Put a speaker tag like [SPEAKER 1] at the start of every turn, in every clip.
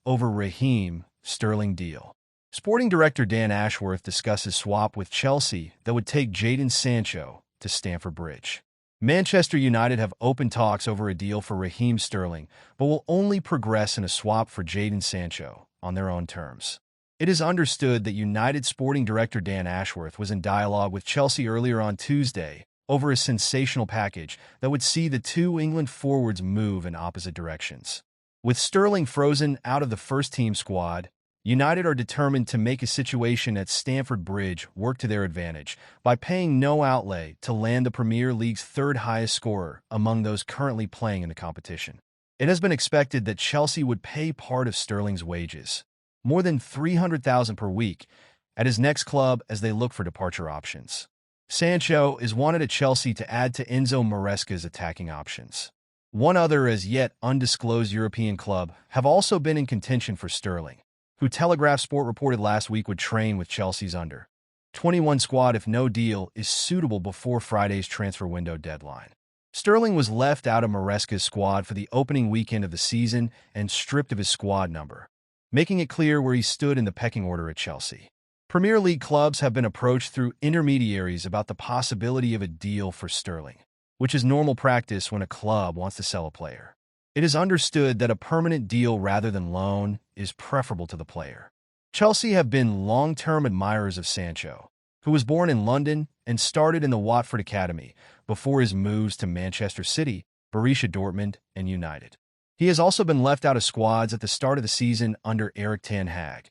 [SPEAKER 1] over Raheem Sterling deal. Sporting director Dan Ashworth discusses swap with Chelsea that would take Jadon Sancho to Stamford Bridge. Manchester United have opened talks over a deal for Raheem Sterling, but will only progress in a swap for Jadon Sancho on their own terms. It is understood that United sporting director Dan Ashworth was in dialogue with Chelsea earlier on Tuesday over a sensational package that would see the two England forwards move in opposite directions. With Sterling frozen out of the first-team squad, United are determined to make a situation at Stamford Bridge work to their advantage by paying no outlay to land the Premier League's third-highest scorer among those currently playing in the competition. It has been expected that Chelsea would pay part of Sterling's wages, more than $300,000 per week, at his next club as they look for departure options. Sancho is wanted at Chelsea to add to Enzo Maresca's attacking options. One other as yet undisclosed European club have also been in contention for Sterling, who Telegraph Sport reported last week would train with Chelsea's under-21 squad if no deal is suitable before Friday's transfer window deadline. Sterling was left out of Maresca's squad for the opening weekend of the season and stripped of his squad number, making it clear where he stood in the pecking order at Chelsea. Premier League clubs have been approached through intermediaries about the possibility of a deal for Sterling, which is normal practice when a club wants to sell a player. It is understood that a permanent deal rather than loan is preferable to the player. Chelsea have been long-term admirers of Sancho, who was born in London and started in the Watford Academy before his moves to Manchester City, Borussia Dortmund, and United. He has also been left out of squads at the start of the season under Erik ten Hag,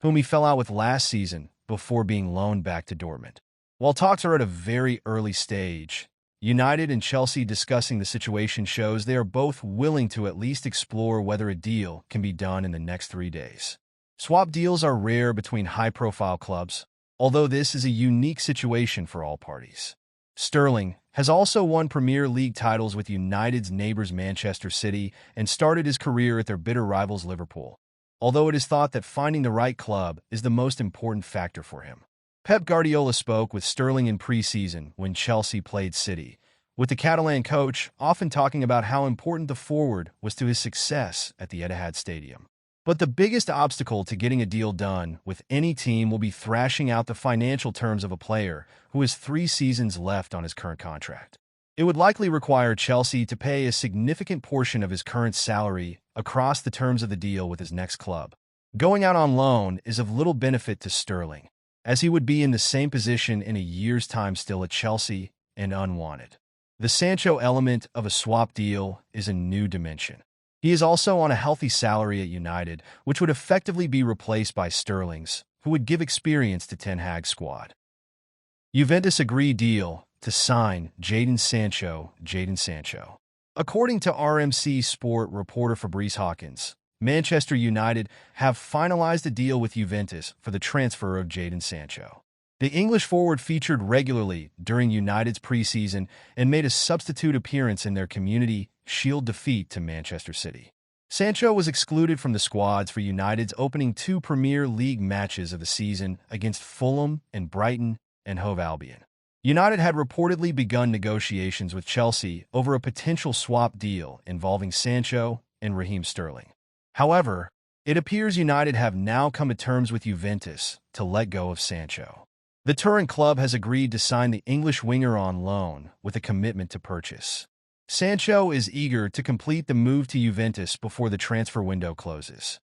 [SPEAKER 1] whom he fell out with last season before being loaned back to Dortmund. While talks are at a very early stage, United and Chelsea discussing the situation shows they are both willing to at least explore whether a deal can be done in the next 3 days. Swap deals are rare between high-profile clubs, although this is a unique situation for all parties. Sterling has also won Premier League titles with United's neighbours Manchester City and started his career at their bitter rivals Liverpool, although it is thought that finding the right club is the most important factor for him. Pep Guardiola spoke with Sterling in pre-season when Chelsea played City, with the Catalan coach often talking about how important the forward was to his success at the Etihad Stadium. But the biggest obstacle to getting a deal done with any team will be thrashing out the financial terms of a player who has 3 seasons left on his current contract. It would likely require Chelsea to pay a significant portion of his current salary across the terms of the deal with his next club. Going out on loan is of little benefit to Sterling, as he would be in the same position in a year's time still at Chelsea and unwanted. The Sancho element of a swap deal is a new dimension. He is also on a healthy salary at United, which would effectively be replaced by Sterling's, who would give experience to Ten Hag's squad. Juventus agree deal to sign Jadon Sancho. According to RMC Sport reporter Fabrice Hawkins, Manchester United have finalized a deal with Juventus for the transfer of Jadon Sancho. The English forward featured regularly during United's preseason and made a substitute appearance in their Community Shield defeat to Manchester City. Sancho was excluded from the squads for United's opening 2 Premier League matches of the season against Fulham and Brighton and Hove Albion. United had reportedly begun negotiations with Chelsea over a potential swap deal involving Sancho and Raheem Sterling. However, it appears United have now come to terms with Juventus to let go of Sancho. The Turin club has agreed to sign the English winger on loan with a commitment to purchase. Sancho is eager to complete the move to Juventus before the transfer window closes.